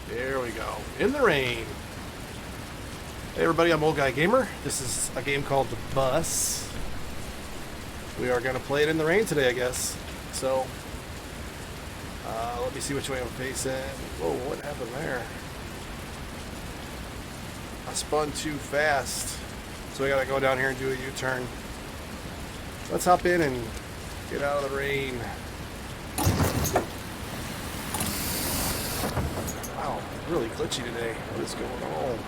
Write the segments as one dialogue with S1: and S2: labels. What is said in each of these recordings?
S1: There we go. In the rain. Hey everybody, I'm Old Guy Gamer. This is a game called The Bus. We are going to play it in the rain today, I guess. So, let me see which way I'm facing. Whoa, what happened there? I spun too fast. So I got to go down here and do a U-turn. Let's hop in and get out of the rain. Wow, really glitchy today. What is going on?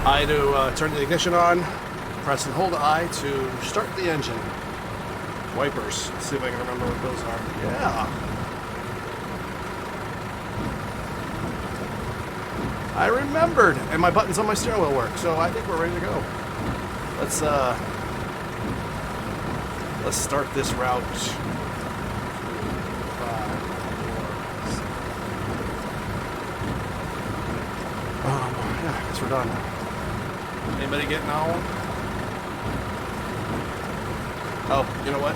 S1: I to turn the ignition on, press and hold I to start the engine. Wipers. Let's see if I can remember what those are. Yeah. I remembered, and my buttons on my steering wheel work, so I think we're ready to go. Let's start this route. 2, 5, 4, 6. Yeah, I guess we're done. Anybody getting on? Oh, you know what?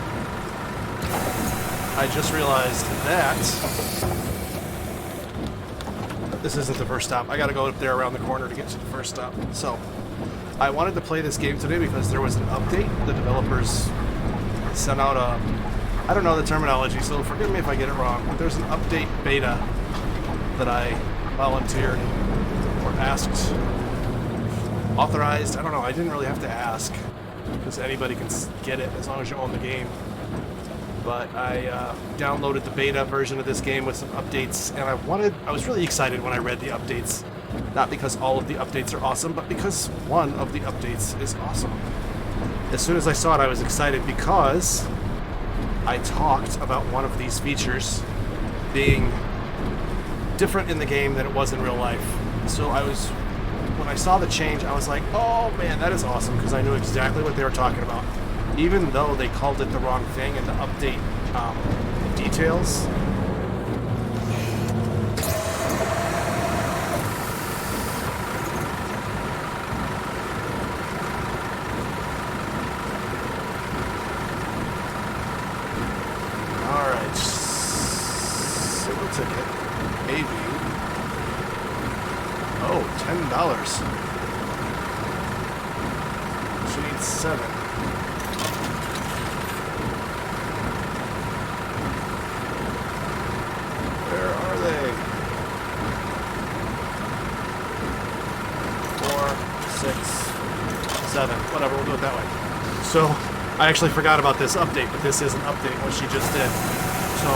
S1: I just realized that this isn't the first stop. I gotta go up there around the corner to get to the first stop. So, I wanted to play this game today because there was an update. The developers sent out a... I don't know the terminology, so forgive me if I get it wrong, but there's an update beta that I volunteered or asked, authorized. I don't know. I didn't really have to ask because anybody can get it as long as you own the game. But I downloaded the beta version of this game with some updates, and I was really excited when I read the updates. Not because all of the updates are awesome, but because one of the updates is awesome. As soon as I saw it, I was excited because I talked about one of these features being different in the game than it was in real life. So when I saw the change, I was like, oh man, that is awesome, because I knew exactly what they were talking about. Even though they called it the wrong thing in the update details. Alright. Single ticket. AB. Oh, $10. She needs 7. Where are they? 4, 6, 7. Whatever, we'll do it that way. So, I actually forgot about this update, but this is an update, what she just did. So,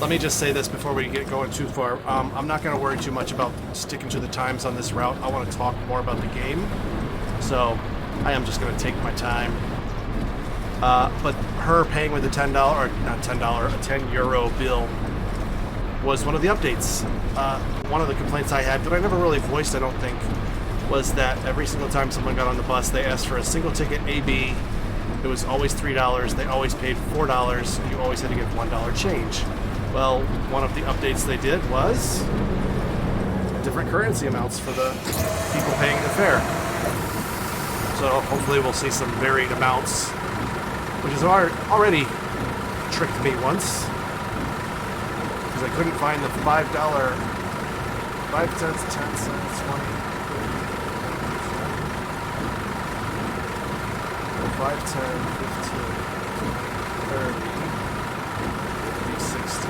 S1: let me just say this before we get going too far. I'm not going to worry too much about sticking to the times on this route. I want to talk more about the game. So, I am just going to take my time. But her paying with a $10, or not $10, a €10 bill was one of the updates. One of the complaints I had, that I never really voiced, I don't think, was that every single time someone got on the bus, they asked for a single ticket AB. It was always $3. They always paid $4, and you always had to give $1 change. Well, one of the updates they did was different currency amounts for the people paying the fare. So hopefully we'll see some varied amounts, which has already tricked me once, because I couldn't find the $5, 5 cents, 10 cents, 20, 5, 10, 15, 30, 50, 60,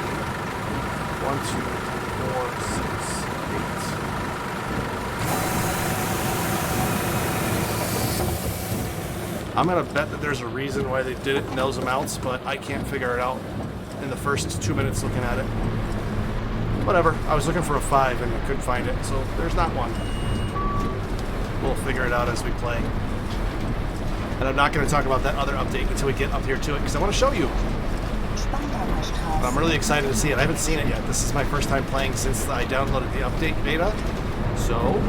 S1: 1, 2, 4, 6, 8. I'm gonna bet that there's a reason why they did it in those amounts, but I can't figure it out in the first 2 minutes looking at it. Whatever, I was looking for a 5 and I couldn't find it, so there's not one. We'll figure it out as we play. And I'm not going to talk about that other update until we get up here to it, because I want to show you. And I'm really excited to see it. I haven't seen it yet. This is my first time playing since I downloaded the update beta. So,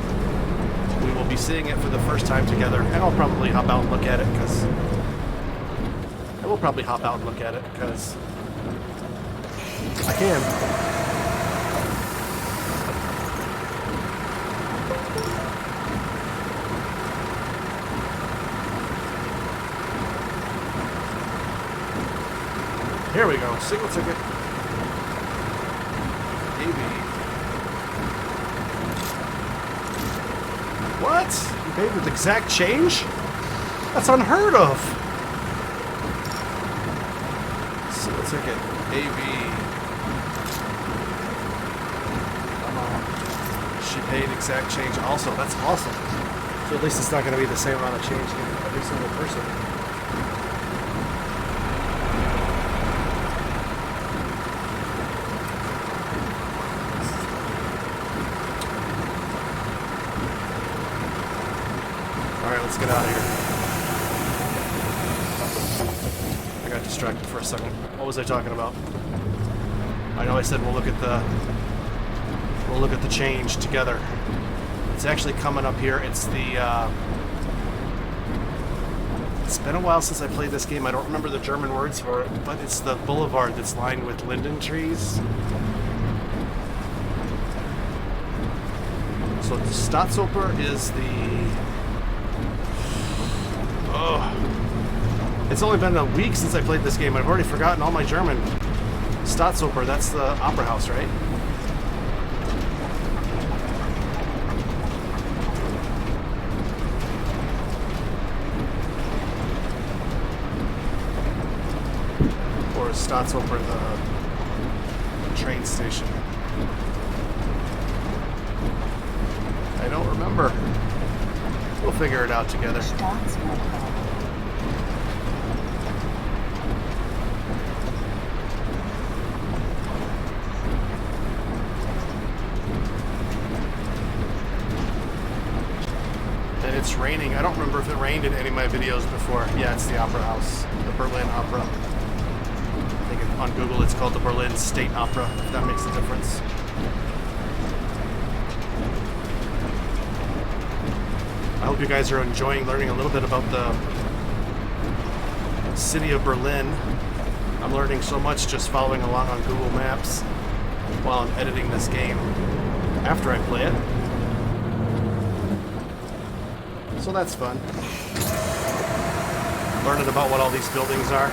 S1: we will be seeing it for the first time together. And I'll probably hop out and look at it, because... I can. Here we go. Single ticket. AB. What? You paid with exact change? That's unheard of. Single ticket. AB. Come on. She paid exact change also. That's awesome. So at least it's not going to be the same amount of change in every single person. Alright, let's get out of here. I got distracted for a second. What was I talking about? I know I said we'll look at the change together. It's actually coming up here. It's the it's been a while since I played this game. I don't remember the German words for it, but it's the boulevard that's lined with linden trees. So the Staatsoper is the... Oh. It's only been a week since I played this game. I've already forgotten all my German. Staatsoper, that's the opera house, right? Or Staatsoper, the train station. I don't remember. We'll figure it out together. And it's raining. I don't remember if it rained in any of my videos before. Yeah, it's the Opera House, the Berlin Opera. I think on Google it's called the Berlin State Opera, if that makes a difference. I hope you guys are enjoying learning a little bit about the city of Berlin. I'm learning so much just following along on Google Maps while I'm editing this game after I play it. So that's fun. Learning about what all these buildings are.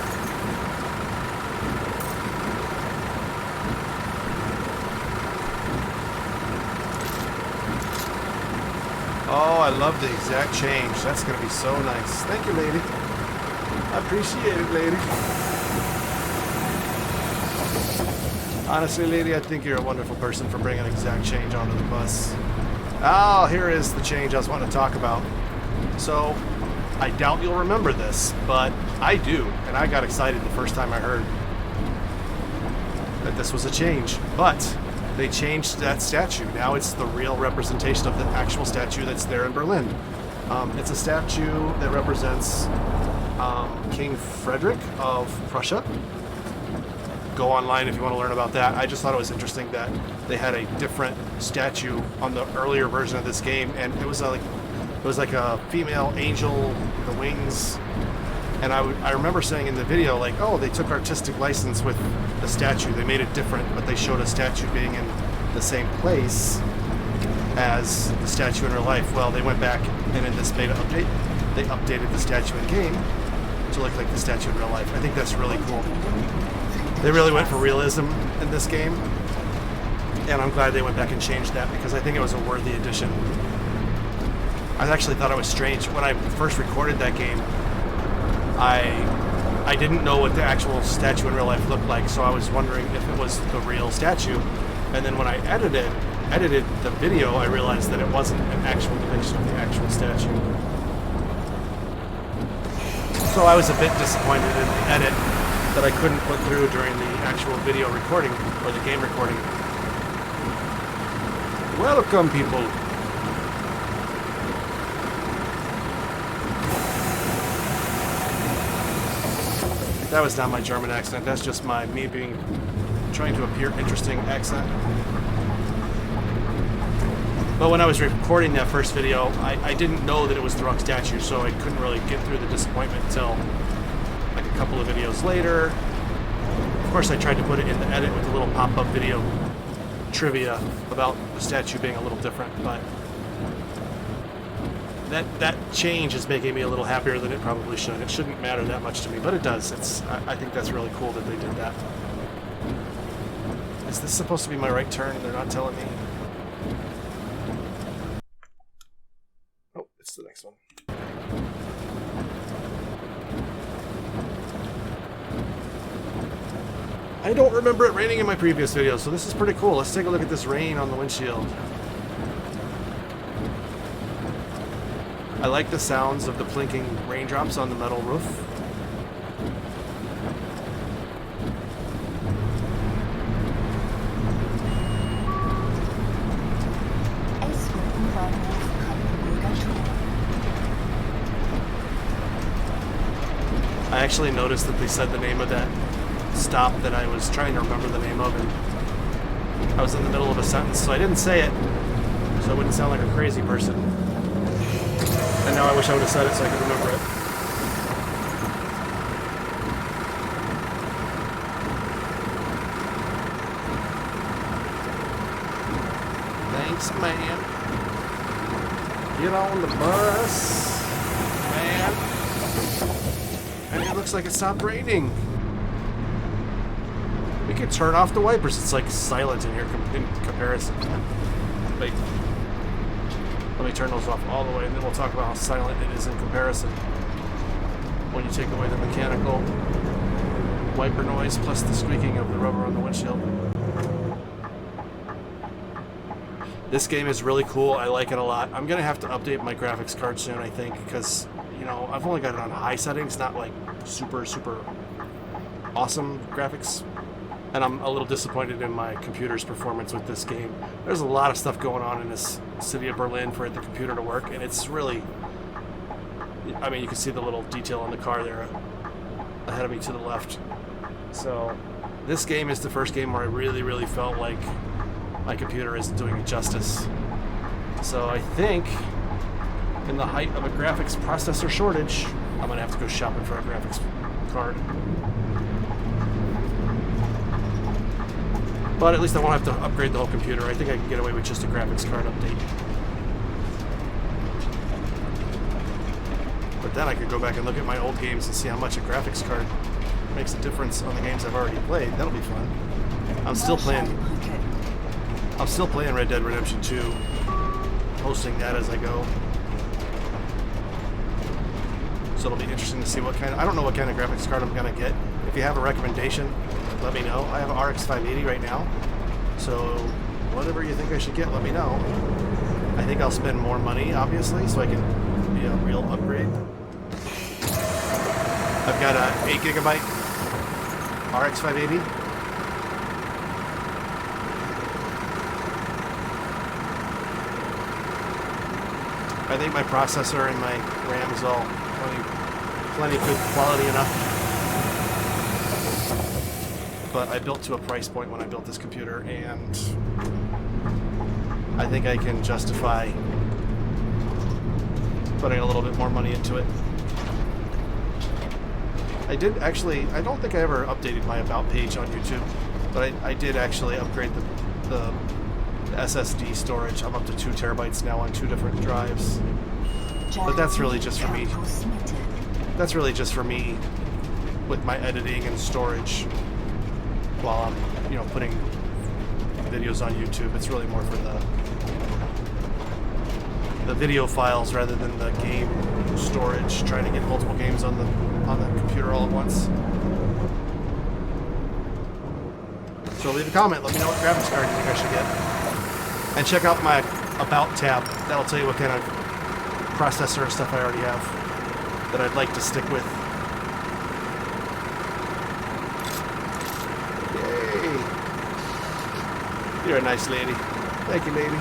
S1: Oh, I love the exact change. That's going to be so nice. Thank you, lady. I appreciate it, lady. Honestly, lady, I think you're a wonderful person for bringing exact change onto the bus. Oh, here is the change I was wanting to talk about. So, I doubt you'll remember this, but I do. And I got excited the first time I heard that this was a change. But they changed that statue. Now it's the real representation of the actual statue that's there in Berlin. It's a statue that represents King Frederick of Prussia. Go online if you want to learn about that. I just thought it was interesting that they had a different statue on the earlier version of this game, and it was like a female angel with the wings. And I remember saying in the video, like, oh, they took artistic license with the statue. They made it different, but they showed a statue being in the same place as the statue in real life. Well, they went back, and in this beta update, they updated the statue in game to look like the statue in real life. I think that's really cool. They really went for realism in this game, and I'm glad they went back and changed that because I think it was a worthy addition. I actually thought it was strange. When I first recorded that game, I didn't know what the actual statue in real life looked like, so I was wondering if it was the real statue. And then when I edited the video, I realized that it wasn't an actual depiction of the actual statue. So I was a bit disappointed in the edit that I couldn't put through during the actual video recording, or the game recording. Welcome, people! That was not my German accent, that's just me trying to appear interesting accent. But when I was recording that first video, I didn't know that it was the wrong statue, so I couldn't really get through the disappointment until like a couple of videos later. Of course, I tried to put it in the edit with a little pop-up video trivia about the statue being a little different, but that change is making me a little happier than it probably should. It shouldn't matter that much to me, but it does. I think that's really cool that they did that. Is this supposed to be my right turn? They're not telling me. Oh, it's the next one. I don't remember it raining in my previous video, so this is pretty cool. Let's take a look at this rain on the windshield. I like the sounds of the plinking raindrops on the metal roof. I actually noticed that they said the name of that stop that I was trying to remember the name of, and I was in the middle of a sentence, so I didn't say it, so I wouldn't sound like a crazy person. And now I wish I would have said it so I could remember it. Thanks, man. Get on the bus, man. And it looks like it stopped raining. We could turn off the wipers. It's like silent in here in comparison. Wait. Let me turn those off all the way, and then we'll talk about how silent it is in comparison when you take away the mechanical wiper noise plus the squeaking of the rubber on the windshield. This game is really cool. I like it a lot. I'm gonna have to update my graphics card soon, I think, because, you know, I've only got it on high settings, not like super awesome graphics. And I'm a little disappointed in my computer's performance with this game. There's a lot of stuff going on in this city of Berlin for the computer to work, and it's really... I mean, you can see the little detail on the car there ahead of me to the left. So, this game is the first game where I really felt like my computer isn't doing it justice. So I think, in the height of a graphics processor shortage, I'm going to have to go shopping for a graphics card. But at least I won't have to upgrade the whole computer. I think I can get away with just a graphics card update. But then I could go back and look at my old games and see how much a graphics card makes a difference on the games I've already played. That'll be fun. I'm still playing Red Dead Redemption 2. Posting that as I go. So it'll be interesting to see what kind of... I don't know what kind of graphics card I'm going to get. If you have a recommendation, let me know. I have an RX 580 right now, so whatever you think I should get, let me know. I think I'll spend more money, obviously, so I can be a real upgrade. I've got a 8GB RX 580. I think my processor and my RAM is all plenty good quality enough. But I built to a price point when I built this computer, and I think I can justify putting a little bit more money into it. I did actually, I don't think I ever updated my About page on YouTube, but I did actually upgrade the SSD storage. I'm up to 2 terabytes now on 2 different drives. But that's really just for me. That's really just for me with my editing and storage. While I'm, you know, putting videos on YouTube, it's really more for the video files rather than the game storage. Trying to get multiple games on the computer all at once. So leave a comment. Let me know what graphics card you think I should get, and check out my About tab. That'll tell you what kind of processor and stuff I already have that I'd like to stick with. You're a nice lady. Thank you, lady.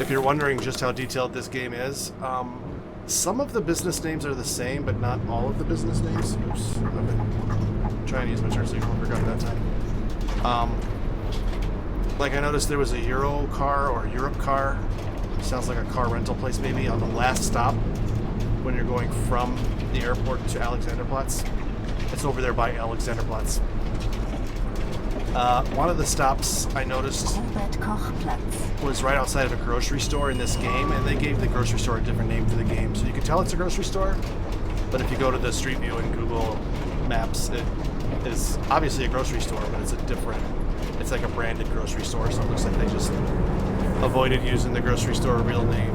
S1: If you're wondering just how detailed this game is, some of the business names are the same, but not all of the business names. Oops. I've been trying to use my turn signal and forgot that time. Like I noticed there was a Euro car or Europe car. Sounds like a car rental place maybe on the last stop. When you're going from the airport to Alexanderplatz. It's over there by Alexanderplatz. One of the stops I noticed was right outside of a grocery store in this game, and they gave the grocery store a different name for the game. So you can tell it's a grocery store, but if you go to the Street View in Google Maps, it is obviously a grocery store, but it's like a branded grocery store, so it looks like they just avoided using the grocery store real name.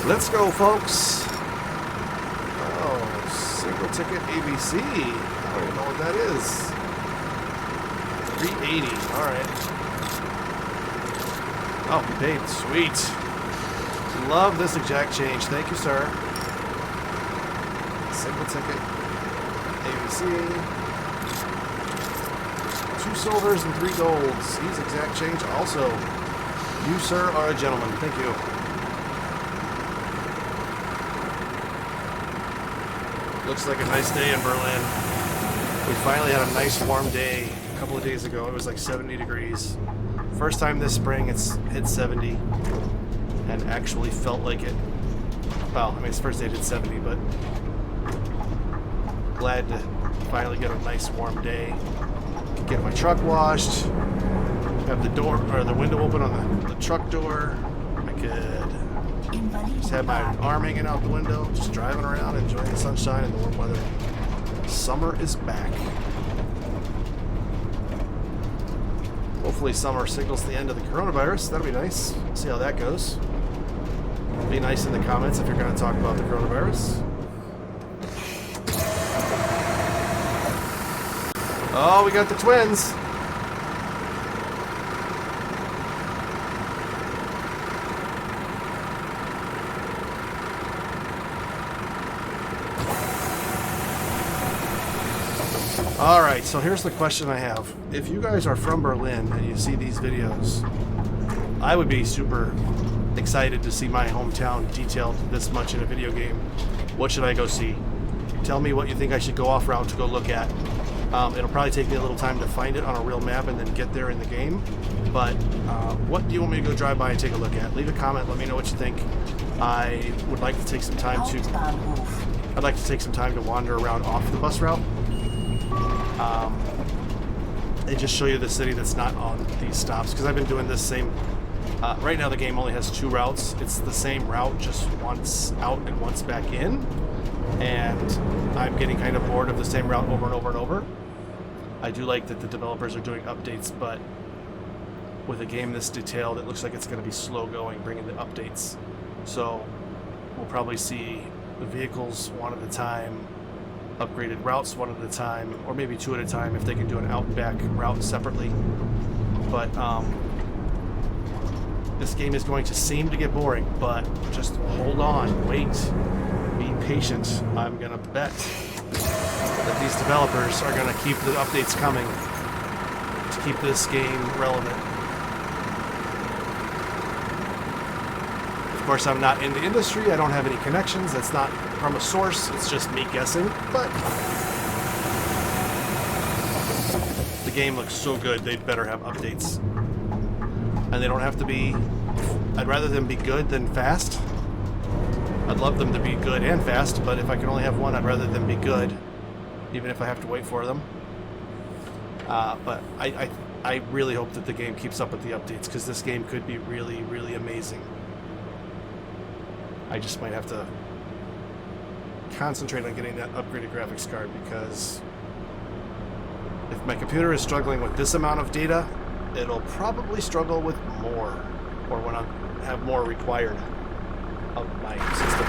S1: Let's go, folks. Oh, single ticket ABC. I don't even know what that is. 380. All right. Oh, we paid. Sweet. Love this exact change. Thank you, sir. Single ticket ABC. 2 silvers and 3 golds. He's exact change. Also, you, sir, are a gentleman. Thank you. Looks like a nice day in Berlin. We finally had a nice warm day a couple of days ago. It was like 70 degrees. First time this spring it's hit 70 and actually felt like it. Well, I mean, it's the first day it hit 70, but glad to finally get a nice warm day. Get my truck washed. Have the door or the window open on the truck door. I could just have my arm hanging out the window, just driving around, enjoying the sunshine and the warm weather. Summer is back. Hopefully summer signals the end of the coronavirus. That'll be nice. See how that goes. Be nice in the comments if you're going to talk about the coronavirus. Oh, we got the twins. Alright, so here's the question I have. If you guys are from Berlin and you see these videos, I would be super excited to see my hometown detailed this much in a video game. What should I go see? Tell me what you think I should go off-route to go look at. It'll probably take me a little time to find it on a real map and then get there in the game. But what do you want me to go drive by and take a look at? Leave a comment, let me know what you think. I would like to take some time to wander around off the bus route. And just show you the city that's not on these stops, because I've been doing this same right now the game only has 2 routes. It's the same route, just once out and once back in, and I'm getting kind of bored of the same route over and over and over. I do like that the developers are doing updates, but with a game this detailed, it looks like it's going to be slow going bringing the updates. So we'll probably see the vehicles one at a time, upgraded routes one at a time, or maybe 2 at a time if they can do an out and back route separately. But this game is going to seem to get boring, but just hold on, wait, be patient. I'm gonna bet that these developers are gonna keep the updates coming to keep this game relevant. Of course, I'm not in the industry, I don't have any connections, that's not from a source, it's just me guessing, but the game looks so good, they'd better have updates. And they don't have to be, I'd rather them be good than fast. I'd love them to be good and fast, but if I can only have one, I'd rather them be good, even if I have to wait for them. But I really hope that the game keeps up with the updates, because this game could be really, really amazing. I just might have to concentrate on getting that upgraded graphics card, because if my computer is struggling with this amount of data, it'll probably struggle with more, or when I have more required of my system.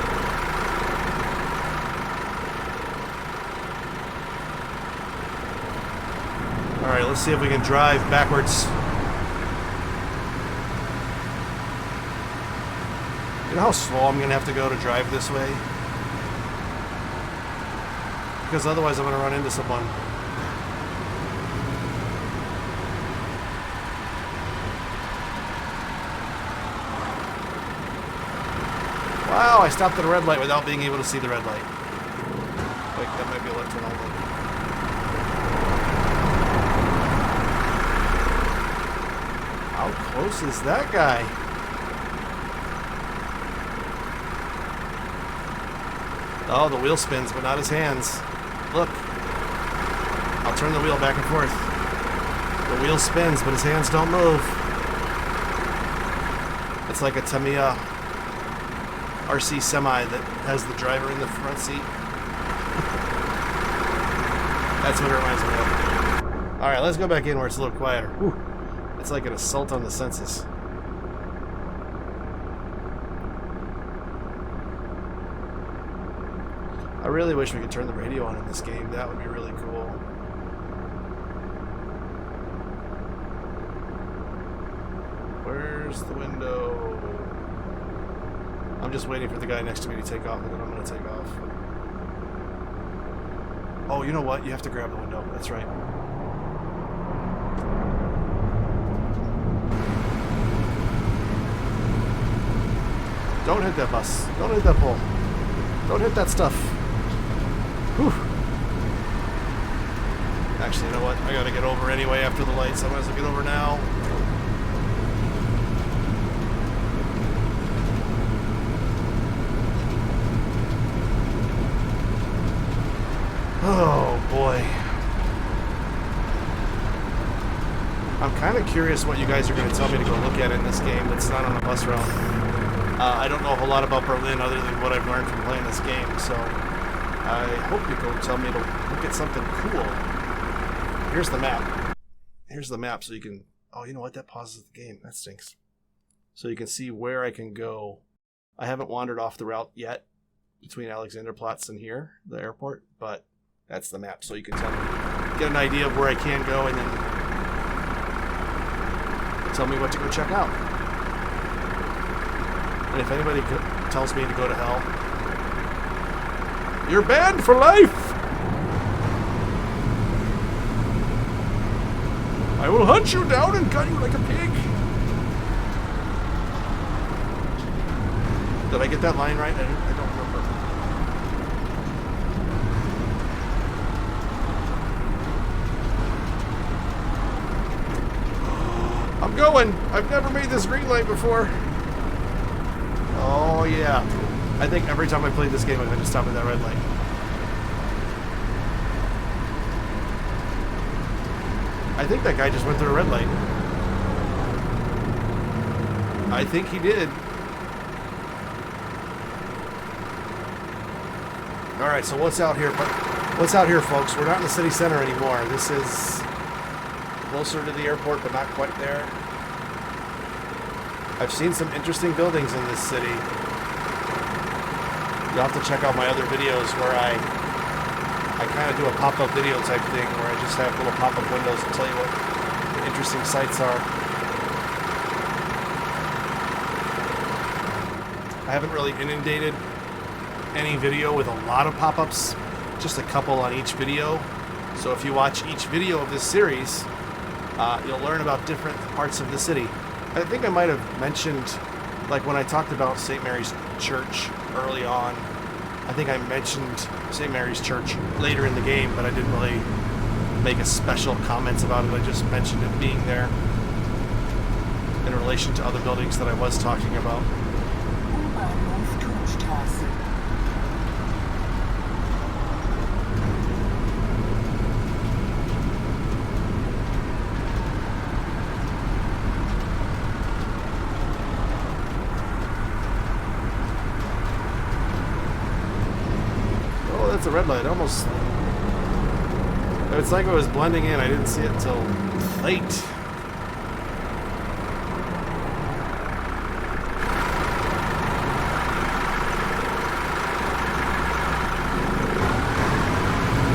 S1: Alright, let's see if we can drive backwards. You know how slow I'm going to have to go to drive this way? Because otherwise I'm going to run into someone. Wow, I stopped at a red light without being able to see the red light. Wait, that might be a left turn only. How close is that guy? Oh, the wheel spins, but not his hands. Look. I'll turn the wheel back and forth. The wheel spins, but his hands don't move. It's like a Tamiya RC Semi that has the driver in the front seat. That's what it reminds me of. Alright, let's go back in where it's a little quieter. Whew. It's like an assault on the senses. I really wish we could turn the radio on in this game. That would be really cool. Where's the window? I'm just waiting for the guy next to me to take off, and then I'm going to take off. Oh, you know what? You have to grab the window. That's right. Don't hit that bus. Don't hit that pole. Don't hit that stuff. Whew. Actually, you know what? I gotta get over anyway after the lights. I might as well get over now. Oh, boy. I'm kind of curious what you guys are going to tell me to go look at in this game that's not on a bus route. I don't know a whole lot about Berlin other than what I've learned from playing this game, so I hope you go tell me to look at something cool. Here's the map. Here's the map so you can... Oh, you know what? That pauses the game. That stinks. So you can see where I can go. I haven't wandered off the route yet between Alexanderplatz and here, the airport, but that's the map, so you can tell me, get an idea of where I can go, and then tell me what to go check out. And if anybody tells me to go to hell, you're banned for life! I will hunt you down and cut you like a pig! Did I get that line right? I don't remember. I'm going! I've never made this green light before. Oh yeah. I think every time I played this game I've had to stop at that red light. I think that guy just went through a red light. I think he did. Alright, so what's out here? What's out here, folks? We're not in the city center anymore. This is closer to the airport, but not quite there. I've seen some interesting buildings in this city. You'll have to check out my other videos where I kind of do a pop-up video type thing where I just have little pop-up windows and tell you what the interesting sites are. I haven't really inundated any video with a lot of pop-ups, just a couple on each video. So if you watch each video of this series, you'll learn about different parts of the city. I think I might have mentioned, like when I talked about St. Mary's Church early on, I think I mentioned St. Mary's Church later in the game, but I didn't really make a special comments about it. I just mentioned it being there in relation to other buildings that I was talking about. It's a red light, almost. It's like it was blending in. I didn't see it until late.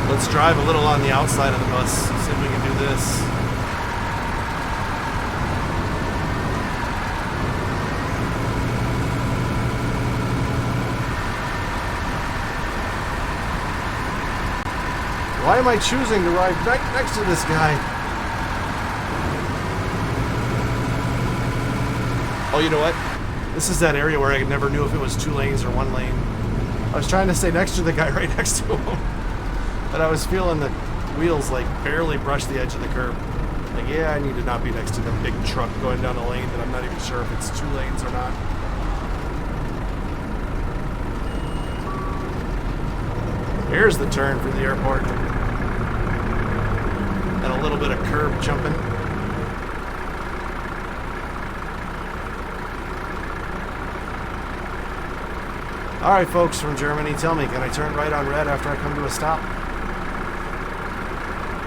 S1: Let's drive a little on the outside of the bus, see if we can do this. Why am I choosing to ride right next to this guy? Oh, you know what? This is that area where I never knew if it was 2 lanes or 1 lane. I was trying to stay next to the guy right next to him. But I was feeling the wheels like barely brush the edge of the curb. Like, yeah, I need to not be next to the big truck going down a lane that I'm not even sure if it's 2 lanes or not. Here's the turn for the airport. And a little bit of curb jumping. Alright folks from Germany, tell me, can I turn right on red after I come to a stop?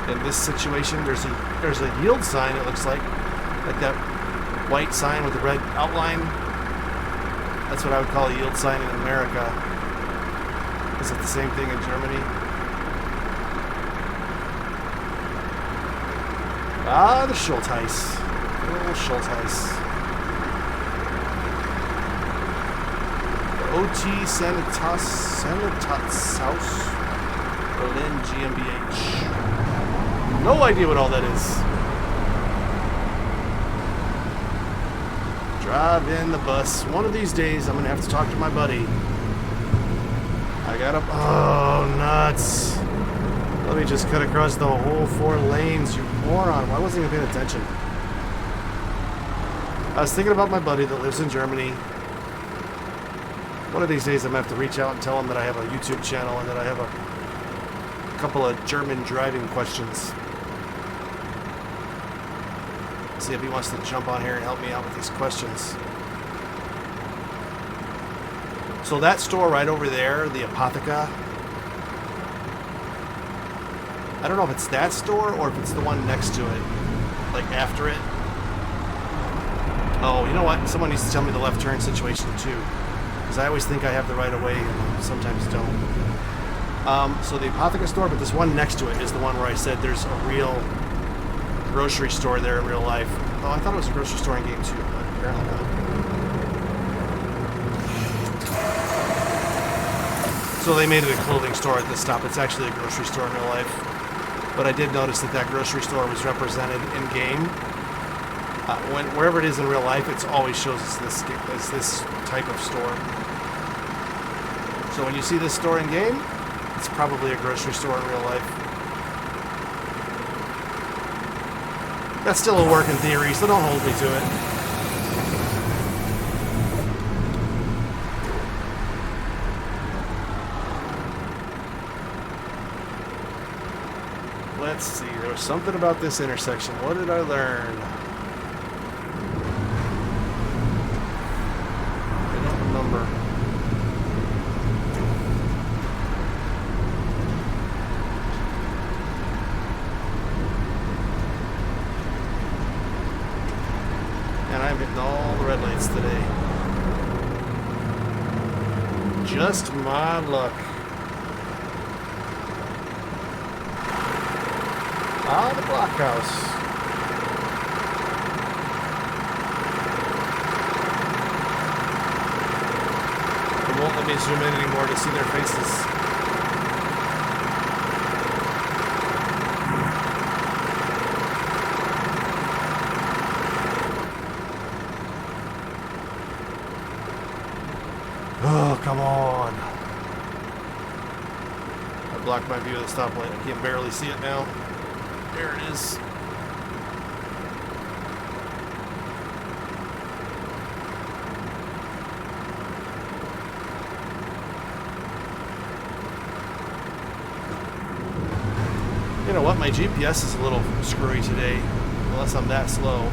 S1: In this situation, there's a yield sign, it looks like that white sign with the red outline. That's what I would call a yield sign in America. Is it the same thing in Germany? Ah, the Schultheis. Little Schultheis. The OT Sanitats House, Berlin GmbH. No idea what all that is. Drive in the bus. One of these days, I'm going to have to talk to my buddy. I got to... Oh, nuts. Let me just cut across the whole 4 lanes, you moron. Why wasn't I paying attention? I was thinking about my buddy that lives in Germany. One of these days, I'm going to have to reach out and tell him that I have a YouTube channel and that I have a couple of German driving questions. See if he wants to jump on here and help me out with these questions. So that store right over there, the Apotheca, I don't know if it's that store or if it's the one next to it, like after it. Oh, you know what? Someone needs to tell me the left turn situation too, because I always think I have the right of way and sometimes don't. So the Apotheca store, but this one next to it is the one where I said there's a real grocery store there in real life. Oh, I thought it was a grocery store in game 2, but apparently not. So they made it a clothing store at this stop. It's actually a grocery store in real life. But I did notice that that grocery store was represented in game. Wherever it is in real life, it always shows us this type of store. So when you see this store in game, it's probably a grocery store in real life. That's still a working theory, so don't hold me to it. Let's see, there was something about this intersection. What did I learn? I don't remember. And I'm hitting all the red lights today. Just my luck. Ah, the blockhouse. It won't let me zoom in anymore to see their faces. Oh, come on. I blocked my view of the stoplight. I can barely see it now. There it is. You know what? My GPS is a little screwy today, unless I'm that slow.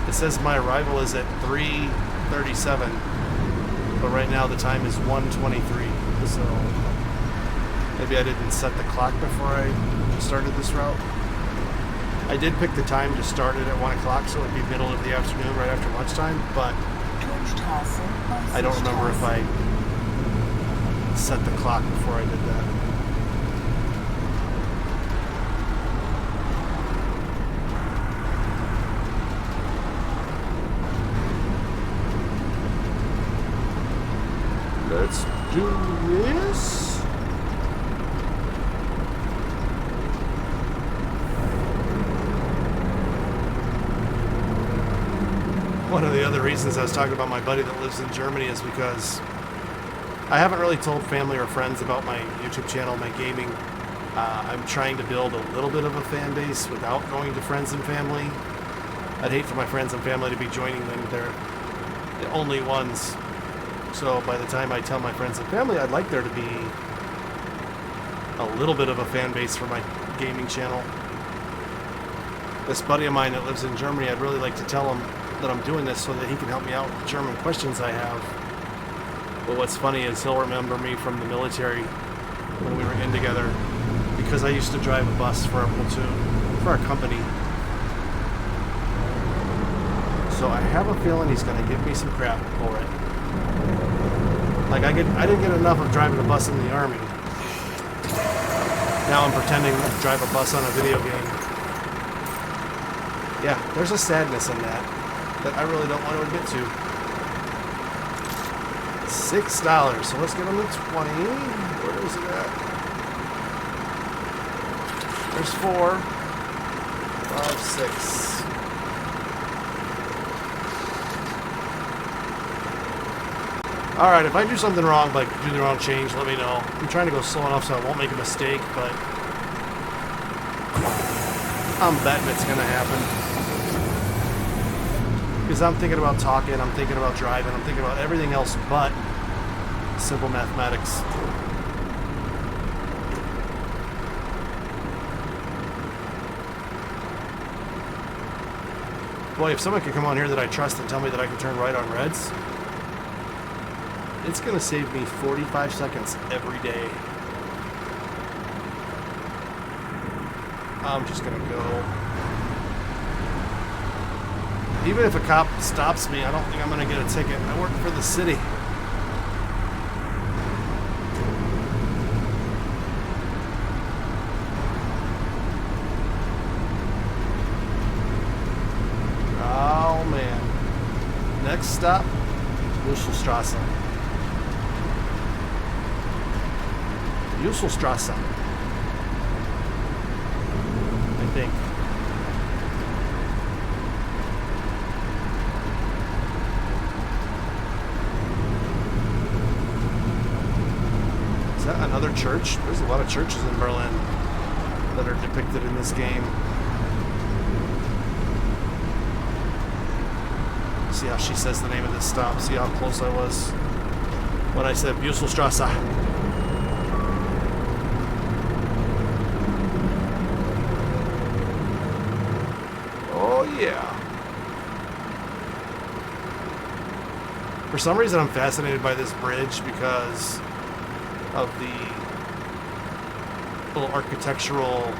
S1: It says my arrival is at 3:37, but right now the time is 1:23, so maybe I didn't set the clock before I started this route. I did pick the time to start it at 1 o'clock, so it would be middle of the afternoon, right after lunchtime, but I don't remember if I set the clock before I did that. Let's do this. One of the other reasons I was talking about my buddy that lives in Germany is because I haven't really told family or friends about my YouTube channel, my gaming. I'm trying to build a little bit of a fan base without going to friends and family. I'd hate for my friends and family to be joining them. They're the only ones So by the time I tell my friends and family, I'd like there to be a little bit of a fan base for my gaming channel. This buddy of mine that lives in Germany, I'd really like to tell him that I'm doing this so that he can help me out with the German questions I have. But what's funny is he'll remember me from the military when we were in together, because I used to drive a bus for our platoon, for our company. So I have a feeling he's going to give me some crap for it. Like I didn't get enough of driving a bus in the Army. Now I'm pretending to drive a bus on a video game. Yeah, there's a sadness in that I really don't want to admit to. $6, so let's get him to 20. Where is it at? There's 4, 5, 6. Alright, if I do something wrong, like do the wrong change, let me know. I'm trying to go slow enough so I won't make a mistake, but I'm betting it's going to happen. Because I'm thinking about talking, I'm thinking about driving, I'm thinking about everything else but simple mathematics. Boy, if someone could come on here that I trust and tell me that I can turn right on reds, it's going to save me 45 seconds every day. I'm just going to go. Even if a cop stops me, I don't think I'm going to get a ticket. I work for the city. Oh, man. Next stop, Wusselstrasse. Wusselstrasse. I think. Is that another church? There's a lot of churches in Berlin that are depicted in this game. See how she says the name of this stop. See how close I was when I said Wusselstrasse. Oh yeah. For some reason I'm fascinated by this bridge because of the little architectural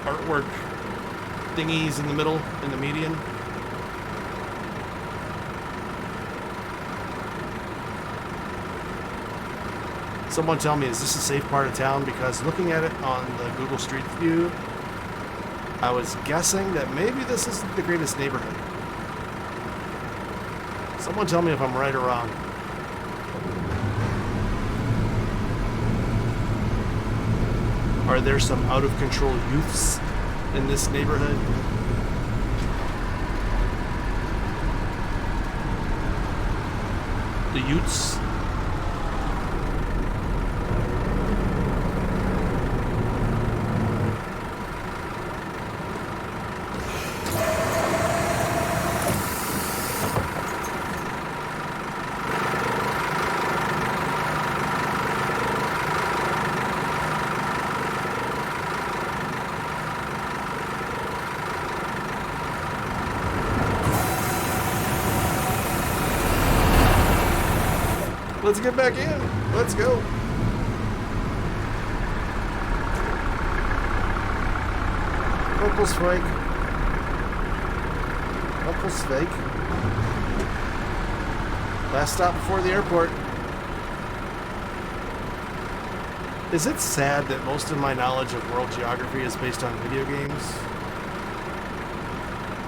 S1: artwork thingies in the middle, in the median. Someone tell me, is this a safe part of town? Because looking at it on the Google Street View, I was guessing that maybe this isn't the greatest neighborhood. Someone tell me if I'm right or wrong. Are there some out-of-control youths in this neighborhood? The Utes? Let's get back in. Let's go. Purple's fake. Purple's fake. Last stop before the airport. Is it sad that most of my knowledge of world geography is based on video games?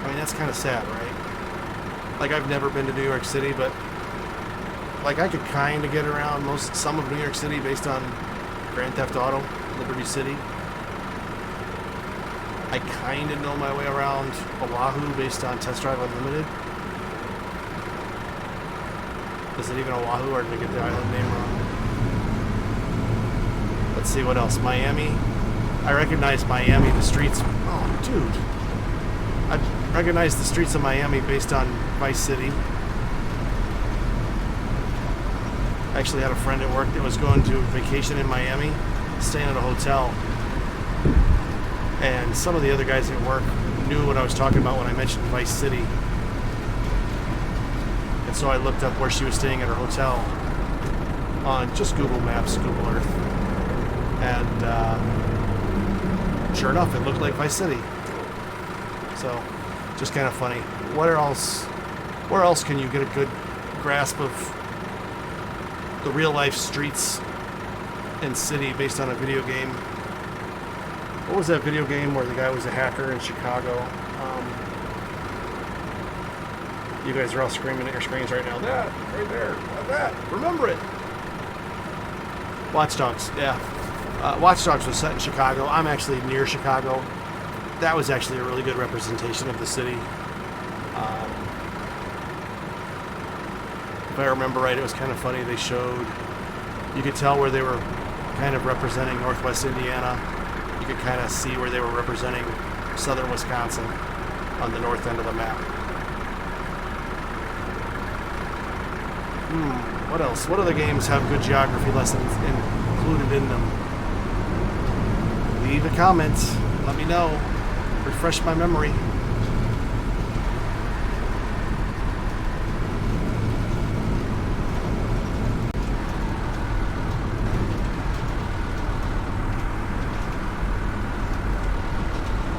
S1: I mean, that's kind of sad, right? Like, I've never been to New York City, but like I could kind of get around some of New York City based on Grand Theft Auto, Liberty City. I kind of know my way around Oahu based on Test Drive Unlimited. Is it even Oahu, or did I get the island name wrong? Let's see what else. Miami. I recognize Miami, the streets. Oh, dude. recognized the streets of Miami based on Vice City. I actually had a friend at work that was going to vacation in Miami, staying at a hotel. And some of the other guys at work knew what I was talking about when I mentioned Vice City. And so I looked up where she was staying at her hotel on just Google Maps, Google Earth. And sure enough, it looked like Vice City. So, just kind of funny. Where else can you get a good grasp of the real life streets and city based on a video game? What was that video game where the guy was a hacker in Chicago? You guys are all screaming at your screens right now. That, right there, that, remember it. Watch Dogs, yeah. Watch Dogs was set in Chicago. I'm actually near Chicago. That was actually a really good representation of the city. If I remember right, it was kind of funny. They showed, you could tell where they were kind of representing Northwest Indiana. You could kind of see where they were representing southern Wisconsin on the north end of the map. What else? What other games have good geography lessons included in them? Leave a comment. Let me know. Refresh my memory.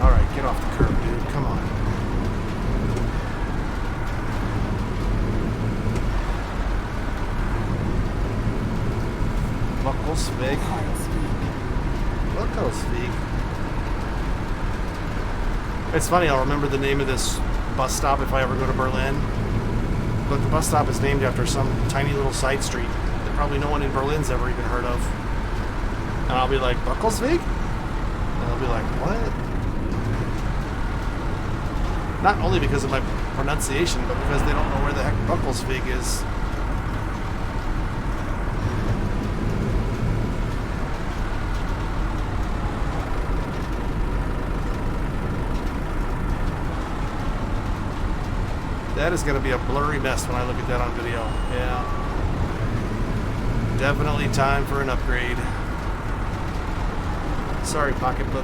S1: Alright, get off the curb, dude. Come on. Buckelsvik. Buckelsvik. It's funny, I'll remember the name of this bus stop if I ever go to Berlin. But the bus stop is named after some tiny little side street that probably no one in Berlin's ever even heard of. And I'll be like, Buckelsvik? And they'll be like, what? Not only because of my pronunciation, but because they don't know where the heck Buckelsvik is. That is going to be a blurry mess when I look at that on video. Yeah. Definitely time for an upgrade. Sorry, pocketbook.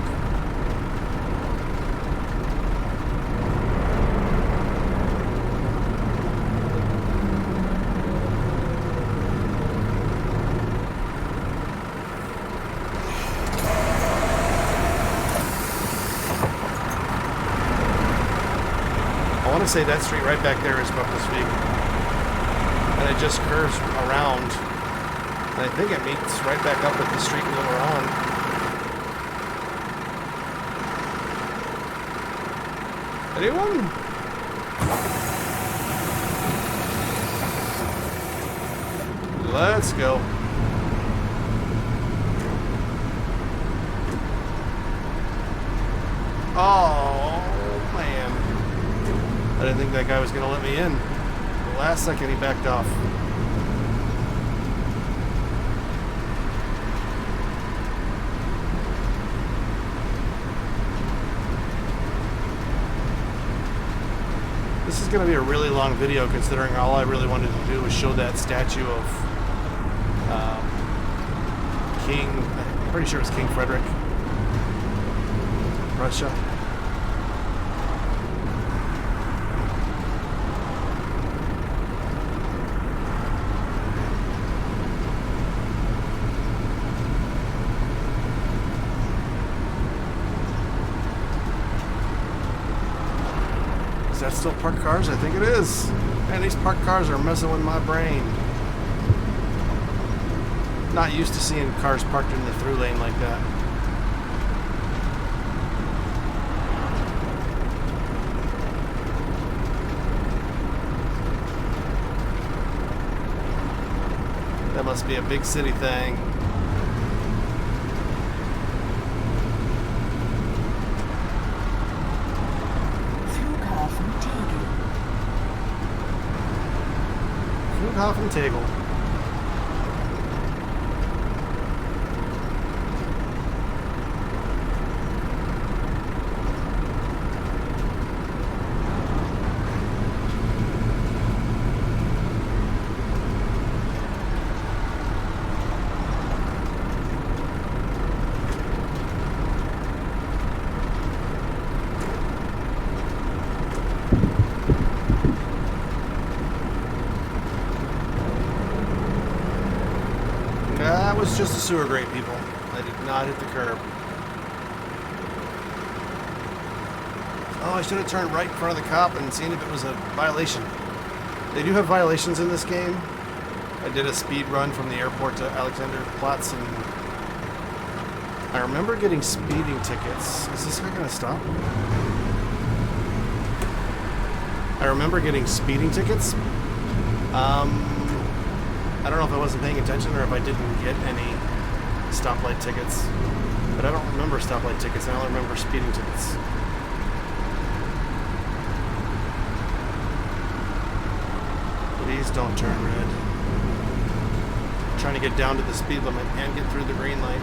S1: I want to say that street right back there is Buckelsvik, and it just curves around, and I think it meets right back up with the street that we're on. Anyone? Let's go. Oh man, I didn't think that guy was going to let me in. The last second he backed off. This is going to be a really long video considering all I really wanted to do was show that statue of King, I'm pretty sure it was King Frederick, Russia. Is that still parked cars? I think it is. Man, these parked cars are messing with my brain. Not used to seeing cars parked in the through lane like that. That must be a big city thing. Flughafen Tegel. That was just a sewer grate, people. I did not hit the curb. Oh, I should have turned right in front of the cop and seen if it was a violation. They do have violations in this game. I did a speed run from the airport to Alexanderplatz, and I remember getting speeding tickets. Is this guy gonna stop? I remember getting speeding tickets. I don't know if I wasn't paying attention or if I didn't get any stoplight tickets. But I don't remember stoplight tickets. I only remember speeding tickets. Please don't turn red. I'm trying to get down to the speed limit and get through the green light.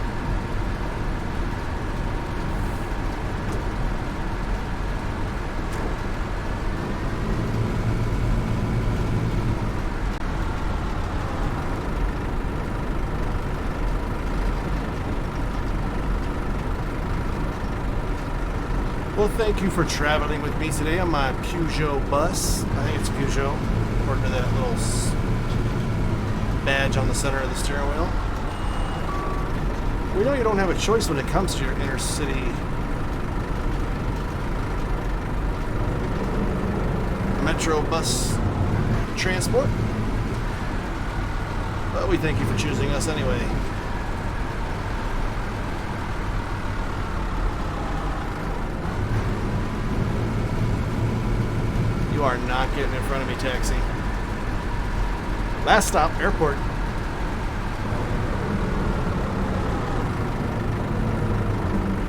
S1: Well, thank you for traveling with me today on my Peugeot bus. I think it's Peugeot, according to that little badge on the center of the steering wheel. We know you don't have a choice when it comes to your inner city metro bus transport, but we thank you for choosing us anyway. You are not getting in front of me, taxi. Last stop, airport.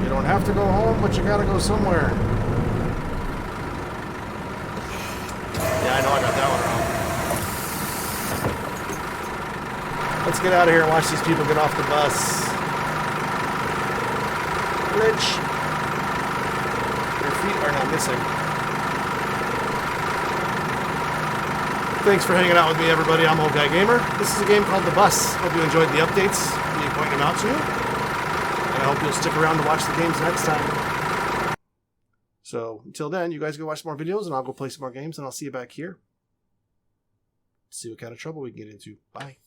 S1: You don't have to go home, but you gotta go somewhere. Yeah, I know I got that one wrong. Let's get out of here and watch these people get off the bus. Glitch. Your feet are now missing. Thanks for hanging out with me, everybody. I'm Old Guy Gamer. This is a game called The Bus. Hope you enjoyed the updates, me pointing them out to you. And I hope you'll stick around to watch the games next time. So, until then, you guys go watch some more videos, and I'll go play some more games, and I'll see you back here. See what kind of trouble we can get into. Bye.